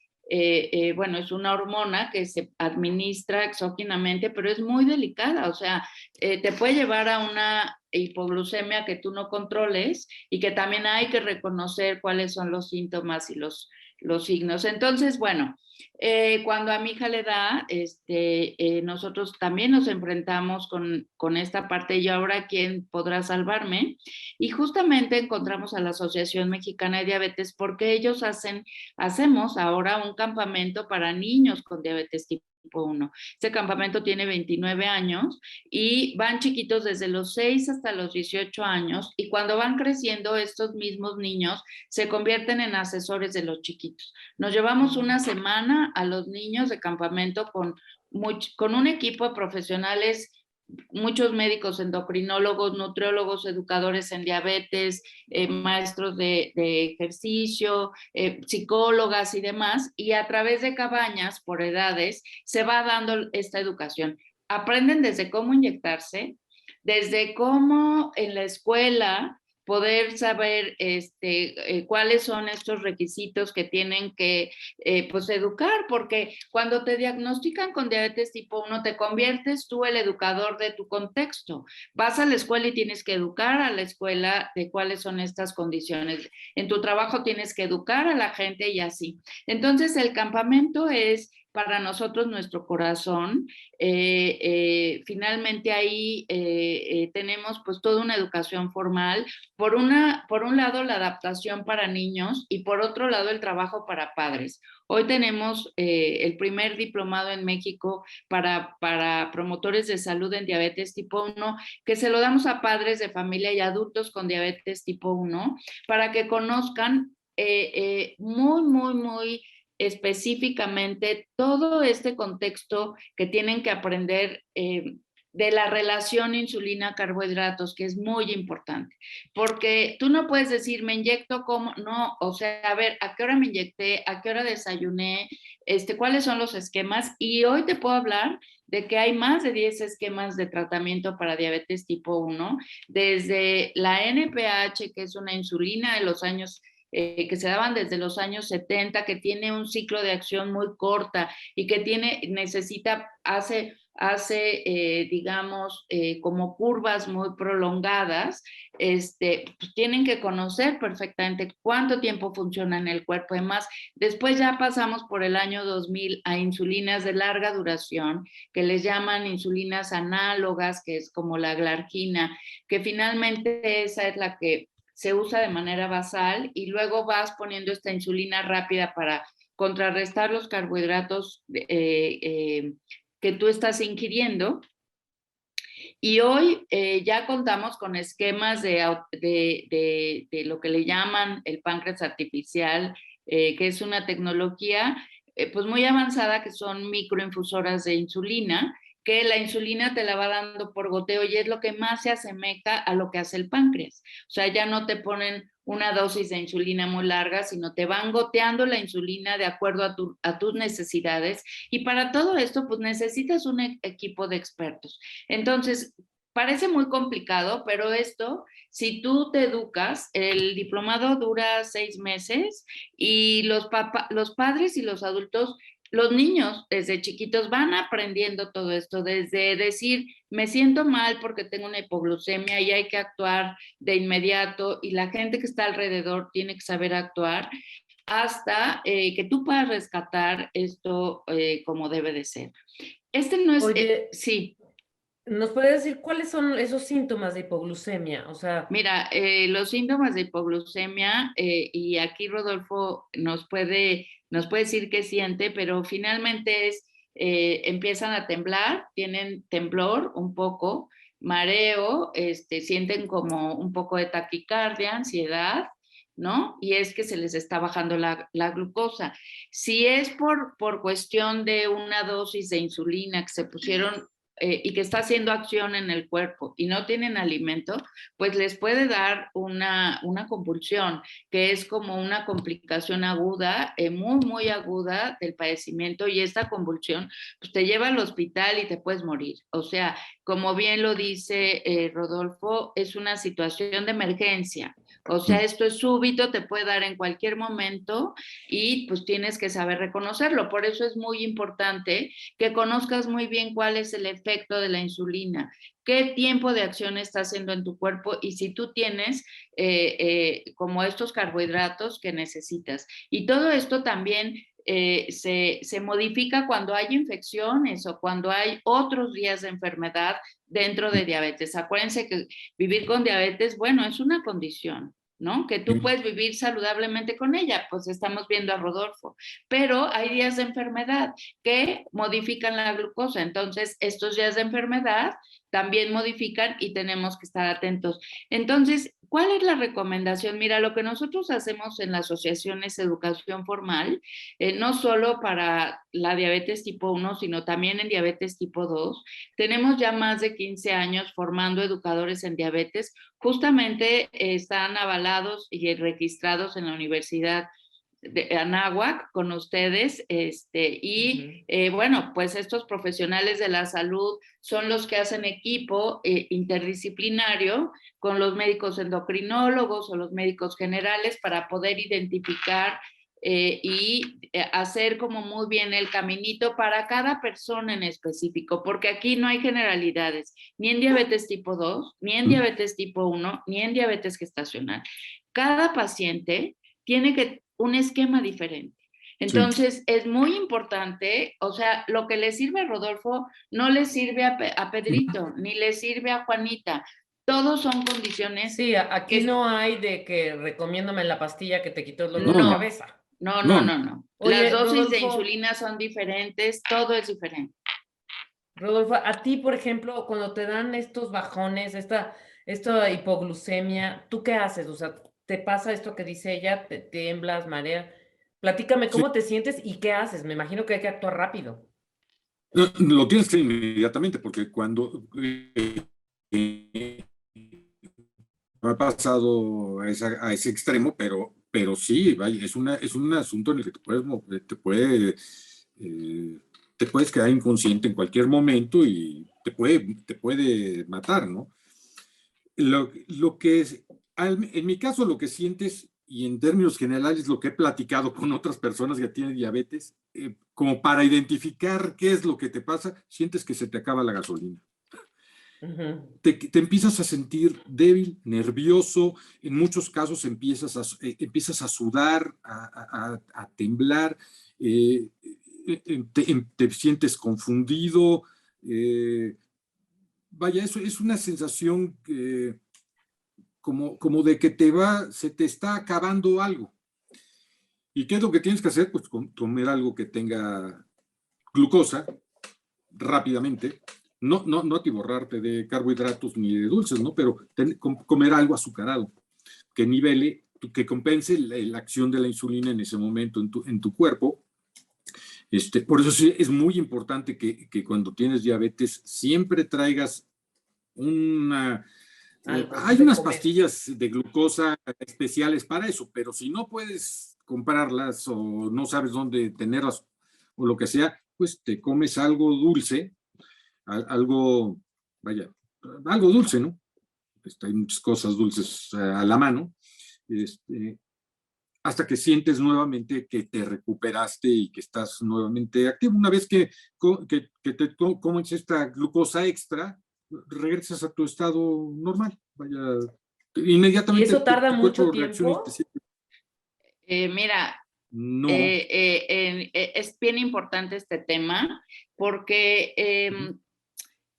bueno, es una hormona que se administra exógenamente, pero es muy delicada, o sea, te puede llevar a una hipoglucemia que tú no controles y que también hay que reconocer cuáles son los síntomas y los signos. Entonces, bueno, cuando a mi hija le da, nosotros también nos enfrentamos con esta parte y ahora quién podrá salvarme. Y justamente encontramos a la Asociación Mexicana de Diabetes porque ellos hacemos ahora un campamento para niños con diabetes tipo 1. Este campamento tiene 29 años y van chiquitos desde los 6 hasta los 18 años y cuando van creciendo estos mismos niños se convierten en asesores de los chiquitos. Nos llevamos una semana a los niños de campamento con un equipo de profesionales, muchos médicos, endocrinólogos, nutriólogos, educadores en diabetes, maestros de ejercicio, psicólogas y demás, y a través de cabañas por edades se va dando esta educación. Aprenden desde cómo inyectarse, desde cómo en la escuela poder saber cuáles son estos requisitos que tienen que pues educar, porque cuando te diagnostican con diabetes tipo 1 te conviertes tú el educador de tu contexto. Vas a la escuela y tienes que educar a la escuela de cuáles son estas condiciones. En tu trabajo tienes que educar a la gente y así. Entonces el campamento es para nosotros nuestro corazón. Finalmente ahí tenemos pues toda una educación formal, por un lado la adaptación para niños y por otro lado el trabajo para padres. Hoy tenemos el primer diplomado en México para promotores de salud en diabetes tipo 1, que se lo damos a padres de familia y adultos con diabetes tipo 1 para que conozcan muy específicamente todo este contexto que tienen que aprender de la relación insulina-carbohidratos, que es muy importante, porque tú no puedes decir, me inyecto como, no, o sea, a ver, ¿a qué hora me inyecté? ¿A qué hora desayuné? ¿Cuáles son los esquemas? Y hoy te puedo hablar de que hay más de 10 esquemas de tratamiento para diabetes tipo 1, desde la NPH, que es una insulina de los años que se daban desde los años 70, que tiene un ciclo de acción muy corta y que hace digamos, como curvas muy prolongadas, pues tienen que conocer perfectamente cuánto tiempo funciona en el cuerpo. Además, después ya pasamos por el año 2000 a insulinas de larga duración, que les llaman insulinas análogas, que es como la glargina, que finalmente esa es la que se usa de manera basal y luego vas poniendo esta insulina rápida para contrarrestar los carbohidratos que tú estás ingiriendo. Y hoy ya contamos con esquemas de lo que le llaman el páncreas artificial, que es una tecnología pues muy avanzada, que son microinfusoras de insulina, que la insulina te la va dando por goteo y es lo que más se asemeja a lo que hace el páncreas. O sea, ya no te ponen una dosis de insulina muy larga, sino te van goteando la insulina de acuerdo a tus necesidades. Y para todo esto, pues necesitas un equipo de expertos. Entonces, parece muy complicado, pero esto, si tú te educas, el diplomado dura 6 meses y los padres y los adultos, los niños desde chiquitos van aprendiendo todo esto, desde decir, me siento mal porque tengo una hipoglucemia y hay que actuar de inmediato y la gente que está alrededor tiene que saber actuar. hasta que tú puedas rescatar esto como debe de ser. Este no es... Oye, sí. ¿nos puedes decir cuáles son esos síntomas de hipoglucemia? O sea, mira, los síntomas de hipoglucemia, y aquí Rodolfo nos puede decir qué siente, pero finalmente empiezan a temblar, tienen temblor un poco, mareo, sienten como un poco de taquicardia, ansiedad, ¿no? Y es que se les está bajando la glucosa. Si es por cuestión de una dosis de insulina que se pusieron y que está haciendo acción en el cuerpo y no tienen alimento, pues les puede dar una convulsión, que es como una complicación aguda, muy, muy aguda del padecimiento, y esta convulsión pues te lleva al hospital y te puedes morir. O sea, como bien lo dice Rodolfo, es una situación de emergencia. O sea, esto es súbito, te puede dar en cualquier momento y pues tienes que saber reconocerlo. Por eso es muy importante que conozcas muy bien cuál es el efecto de la insulina, qué tiempo de acción está haciendo en tu cuerpo y si tú tienes como estos carbohidratos que necesitas. Y todo esto también se modifica cuando hay infecciones o cuando hay otros días de enfermedad dentro de diabetes. Acuérdense que vivir con diabetes, bueno, es una condición, ¿no? Que tú puedes vivir saludablemente con ella, pues estamos viendo a Rodolfo, pero hay días de enfermedad que modifican la glucosa, entonces estos días de enfermedad también modifican y tenemos que estar atentos. Entonces, ¿cuál es la recomendación? Mira, lo que nosotros hacemos en la asociación es educación formal, no solo para la diabetes tipo 1, sino también en diabetes tipo 2. Tenemos ya más de 15 años formando educadores en diabetes, justamente están avalados y registrados en la Universidad de Anáhuac con ustedes, bueno, pues estos profesionales de la salud son los que hacen equipo interdisciplinario con los médicos endocrinólogos o los médicos generales para poder identificar y hacer como muy bien el caminito para cada persona en específico, porque aquí no hay generalidades, ni en diabetes tipo 2, ni en diabetes tipo 1, ni en diabetes gestacional. Cada paciente tiene un esquema diferente. Entonces, sí, es muy importante, o sea, lo que le sirve a Rodolfo no le sirve a Pedrito, ni le sirve a Juanita. Todos son condiciones. Sí, aquí que... no hay de que recomiéndome la pastilla que te quitó el dolor de cabeza. No. Oye, las dosis Rodolfo, de insulina son diferentes, todo es diferente. Rodolfo, a ti, por ejemplo, cuando te dan estos bajones, esta hipoglucemia, ¿tú qué haces? O sea, ¿te pasa esto que dice ella? ¿Te tiemblas, marea? Platícame Sí. cómo te sientes y qué haces. Me imagino que hay que actuar rápido. Lo tienes que inmediatamente, porque cuando no ha pasado a ese extremo, pero sí, vaya, es un asunto en el que te puedes quedar inconsciente en cualquier momento y te puede matar, ¿no? Lo que es, en mi caso, lo que sientes, y en términos generales, lo que he platicado con otras personas que tienen diabetes, como para identificar qué es lo que te pasa, sientes que se te acaba la gasolina. Te empiezas a sentir débil, nervioso, en muchos casos empiezas a sudar, a temblar, te sientes confundido. Vaya, eso es una sensación como de que se te está acabando algo. ¿Y qué es lo que tienes que hacer? Pues comer algo que tenga glucosa rápidamente. No atiborrarte de carbohidratos ni de dulces, ¿no? Pero comer algo azucarado que nivele, que compense la acción de la insulina en ese momento en tu cuerpo. Por eso sí es muy importante que cuando tienes diabetes siempre traigas hay unas pastillas de glucosa especiales para eso, pero si no puedes comprarlas o no sabes dónde tenerlas o lo que sea, pues te comes algo dulce, algo dulce, ¿no? Hay muchas cosas dulces a la mano, hasta que sientes nuevamente que te recuperaste y que estás nuevamente activo. Una vez que te comes esta glucosa extra, regresas a tu estado normal. Vaya, inmediatamente. ¿Y eso tarda mucho tiempo? Mira, No. Es bien importante este tema porque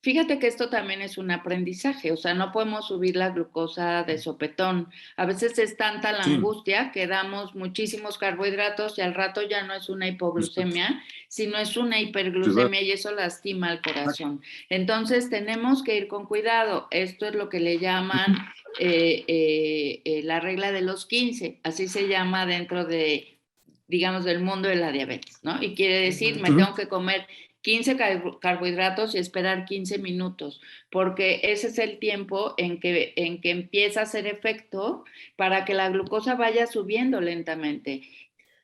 fíjate que esto también es un aprendizaje, o sea, no podemos subir la glucosa de sopetón. A veces es tanta la angustia que damos muchísimos carbohidratos y al rato ya no es una hipoglucemia, sino es una hiperglucemia y eso lastima al corazón. Entonces tenemos que ir con cuidado. Esto es lo que le llaman la regla de los 15, así se llama dentro de, digamos, del mundo de la diabetes, ¿no? Y quiere decir, me tengo que comer 15 carbohidratos y esperar 15 minutos, porque ese es el tiempo en que empieza a hacer efecto para que la glucosa vaya subiendo lentamente.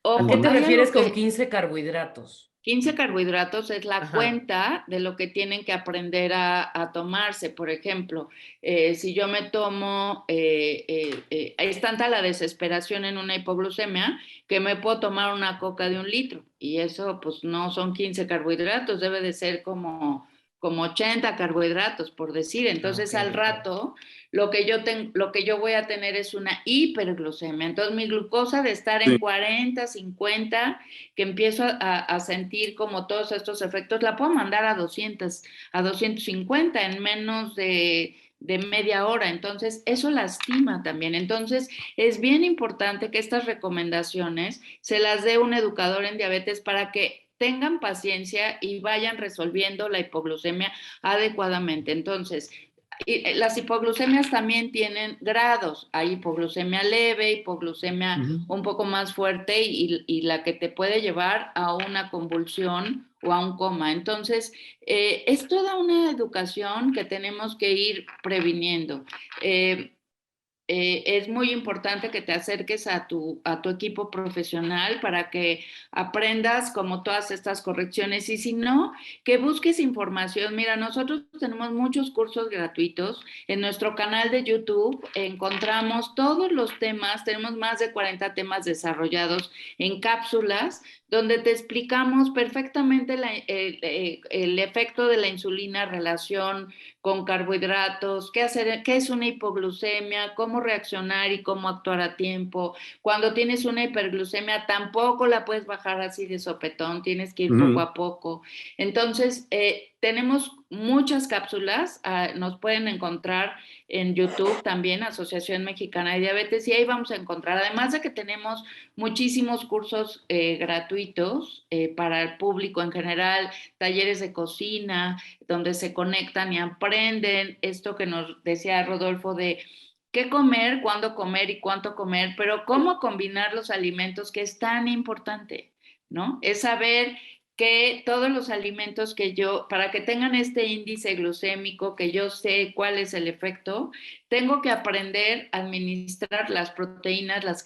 ¿A qué te refieres con 15 carbohidratos? 15 carbohidratos es la cuenta de lo que tienen que aprender a tomarse. Por ejemplo, si yo me tomo, es tanta la desesperación en una hipoglucemia que me puedo tomar una coca de 1 litro y eso pues no son 15 carbohidratos, debe de ser como 80 carbohidratos, por decir. Entonces, al rato, lo que yo voy a tener es una hiperglucemia. Entonces, mi glucosa de estar en 40, 50, que empiezo a sentir como todos estos efectos, la puedo mandar a 200, a 250 en menos de media hora. Entonces, eso lastima también. Entonces, es bien importante que estas recomendaciones se las dé un educador en diabetes para que tengan paciencia y vayan resolviendo la hipoglucemia adecuadamente. Entonces, las hipoglucemias también tienen grados. Hay hipoglucemia leve, hipoglucemia un poco más fuerte y la que te puede llevar a una convulsión o a un coma. Entonces, es toda una educación que tenemos que ir previniendo. Es muy importante que te acerques a tu equipo profesional para que aprendas como todas estas correcciones y si no, que busques información. Mira, nosotros tenemos muchos cursos gratuitos. En nuestro canal de YouTube encontramos todos los temas, tenemos más de 40 temas desarrollados en cápsulas donde te explicamos perfectamente el efecto de la insulina, relación con carbohidratos, qué hacer, qué es una hipoglucemia, cómo reaccionar y cómo actuar a tiempo. Cuando tienes una hiperglucemia, tampoco la puedes bajar así de sopetón, tienes que ir poco a poco. Entonces, tenemos muchas cápsulas, nos pueden encontrar en YouTube también, Asociación Mexicana de Diabetes, y ahí vamos a encontrar, además de que tenemos muchísimos cursos gratuitos para el público en general, talleres de cocina, donde se conectan y aprenden esto que nos decía Rodolfo de qué comer, cuándo comer y cuánto comer, pero cómo combinar los alimentos, que es tan importante, ¿no? Es saber que todos los alimentos que para que tengan este índice glucémico, que yo sé cuál es el efecto, tengo que aprender a administrar las proteínas, los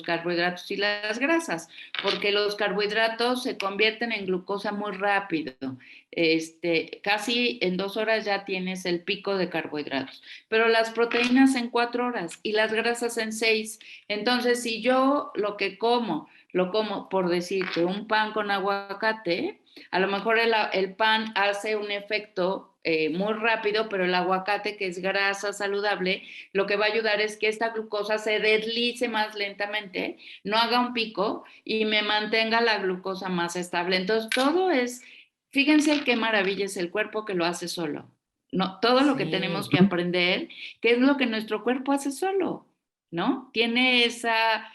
carbohidratos y las grasas, porque los carbohidratos se convierten en glucosa muy rápido. Casi en 2 horas ya tienes el pico de carbohidratos, pero las proteínas en 4 horas y las grasas en 6. Entonces, si yo lo como, por decirte, un pan con aguacate, a lo mejor el pan hace un efecto muy rápido, pero el aguacate, que es grasa saludable, lo que va a ayudar es que esta glucosa se deslice más lentamente, no haga un pico y me mantenga la glucosa más estable. Entonces, todo es, fíjense qué maravilla es el cuerpo que lo hace solo. No, todo lo que tenemos que aprender, que es lo que nuestro cuerpo hace solo, ¿no? Tiene esa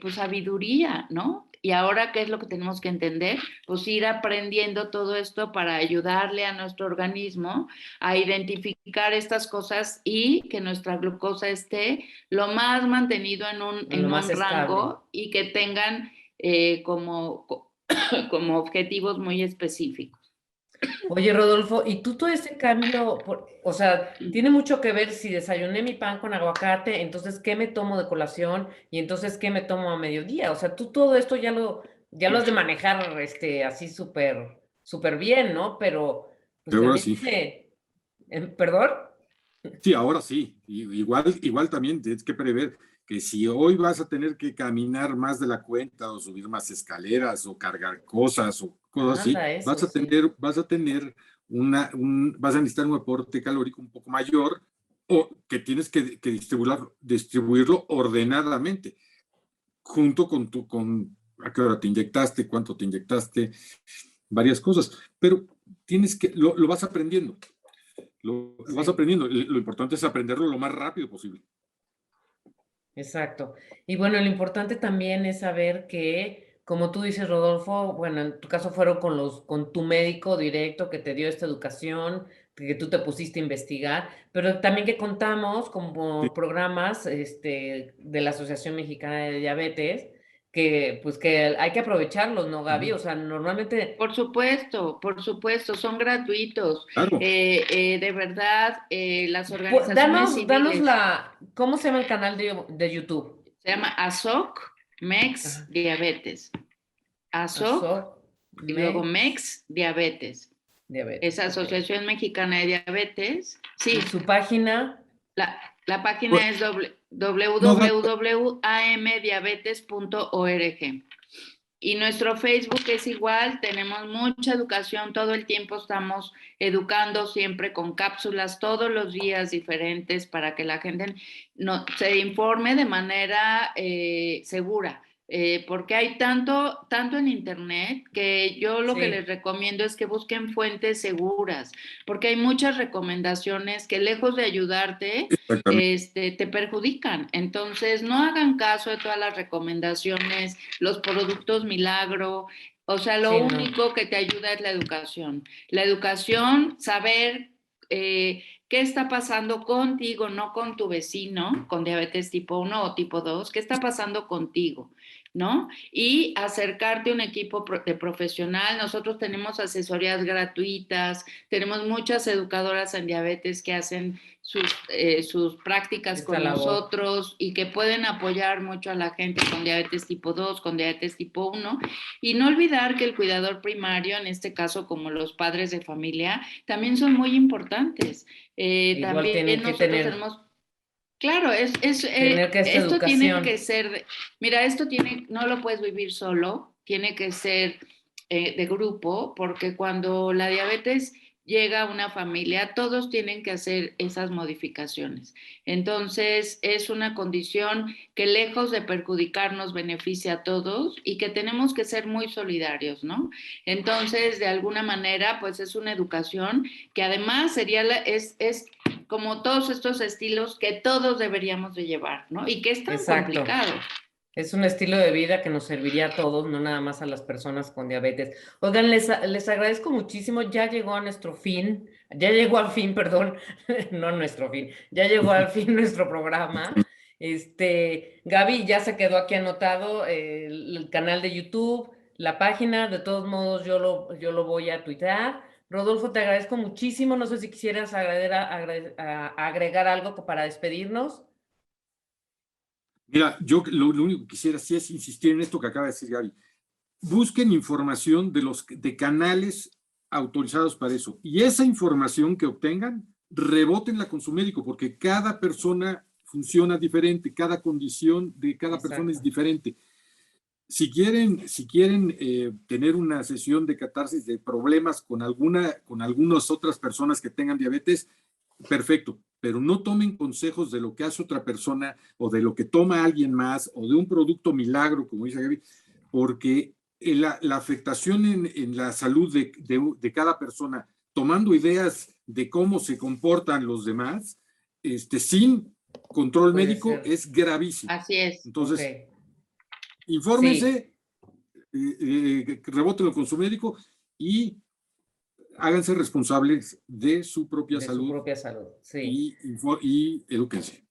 pues sabiduría, ¿no? Y ahora, ¿qué es lo que tenemos que entender? Pues ir aprendiendo todo esto para ayudarle a nuestro organismo a identificar estas cosas y que nuestra glucosa esté lo más mantenido en un rango y que tengan como objetivos muy específicos. Oye, Rodolfo, ¿y tú todo ese cambio, o sea, tiene mucho que ver si desayuné mi pan con aguacate, entonces qué me tomo de colación y entonces qué me tomo a mediodía? O sea, tú todo esto ya lo has de manejar así súper bien, ¿no? Pero pues ahora también sí. ¿Perdón? Sí, ahora sí. Igual también tienes que prever que si hoy vas a tener que caminar más de la cuenta o subir más escaleras o cargar cosas o cosas así, vas a necesitar un aporte calórico un poco mayor o que tienes que distribuirlo ordenadamente junto con a qué hora te inyectaste, cuánto te inyectaste, varias cosas, pero lo vas aprendiendo. Lo vas aprendiendo. Lo importante es aprenderlo lo más rápido posible. Exacto. Y bueno, lo importante también es saber que, como tú dices, Rodolfo, bueno, en tu caso fueron con tu médico directo que te dio esta educación, que tú te pusiste a investigar, pero también que contamos como programas de la Asociación Mexicana de Diabetes, que pues que hay que aprovecharlos, ¿no, Gaby? O sea, normalmente... Por supuesto, son gratuitos. Claro. De verdad, las organizaciones civiles... ¿Cómo se llama el canal de YouTube? Se llama ASOC MEX Diabetes. ASOC y luego MEX Diabetes. Esa Asociación Mexicana de Diabetes. Sí. ¿Y su página? La página es www.amdiabetes.org. Y nuestro Facebook es igual, tenemos mucha educación, todo el tiempo estamos educando siempre con cápsulas todos los días diferentes para que la gente se informe de manera segura. Porque hay tanto en internet que yo lo que les recomiendo es que busquen fuentes seguras, porque hay muchas recomendaciones que lejos de ayudarte, te perjudican. Entonces, no hagan caso de todas las recomendaciones, los productos milagro. O sea, lo único que te ayuda es la educación. La educación, saber qué está pasando contigo, no con tu vecino, con diabetes tipo 1 o tipo 2, qué está pasando contigo, ¿no? Y acercarte a un equipo de profesional. Nosotros tenemos asesorías gratuitas, tenemos muchas educadoras en diabetes que hacen sus prácticas con nosotros y que pueden apoyar mucho a la gente con diabetes tipo 2, con diabetes tipo 1. Y no olvidar que el cuidador primario, en este caso como los padres de familia, también son muy importantes. También nosotros tenemos... Claro, esto tiene que ser, mira, no lo puedes vivir solo, tiene que ser de grupo, porque cuando la diabetes llega a una familia, todos tienen que hacer esas modificaciones. Entonces, es una condición que lejos de perjudicarnos beneficia a todos y que tenemos que ser muy solidarios, ¿no? Entonces, de alguna manera, pues es una educación que además es como todos estos estilos que todos deberíamos de llevar, ¿no? Y que es tan complicado. Es un estilo de vida que nos serviría a todos, no nada más a las personas con diabetes. Oigan, les agradezco muchísimo. Ya llegó al fin, no nuestro fin, ya llegó al fin nuestro programa. Gaby ya se quedó aquí anotado el canal de YouTube, la página. De todos modos, yo lo voy a tuitear. Rodolfo, te agradezco muchísimo. No sé si quisieras agregar algo para despedirnos. Mira, yo lo único que quisiera sí es insistir en esto que acaba de decir Gaby. Busquen información de canales autorizados para eso. Y esa información que obtengan, rebótenla con su médico, porque cada persona funciona diferente, cada condición de cada persona es diferente. Si quieren tener una sesión de catarsis de problemas con algunas otras personas que tengan diabetes, perfecto, pero no tomen consejos de lo que hace otra persona o de lo que toma alguien más o de un producto milagro, como dice Gaby, porque la afectación en la salud de cada persona, tomando ideas de cómo se comportan los demás, sin control médico, es gravísimo. Así es. Entonces, infórmense, rebótenlo con su médico y háganse responsables de su propia salud. Sí. Y edúquense.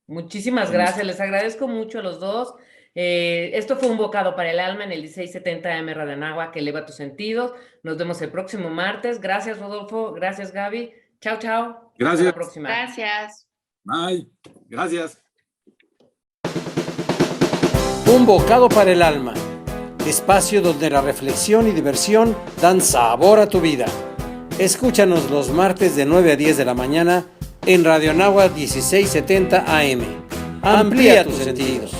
Muchísimas gracias, les agradezco mucho a los dos. Esto fue Un Bocado para el Alma en el 1670 AM Radio Anáhuac, que eleva tus sentidos. Nos vemos el próximo martes. Gracias, Rodolfo. Gracias, Gaby. Chao, chao. Gracias. Hasta la próxima. Gracias. Bye. Gracias. Un Bocado para el Alma, espacio donde la reflexión y diversión dan sabor a tu vida. Escúchanos los martes de 9 a 10 de la mañana en Radio Anáhuac 1670 AM. Amplía tus sentidos.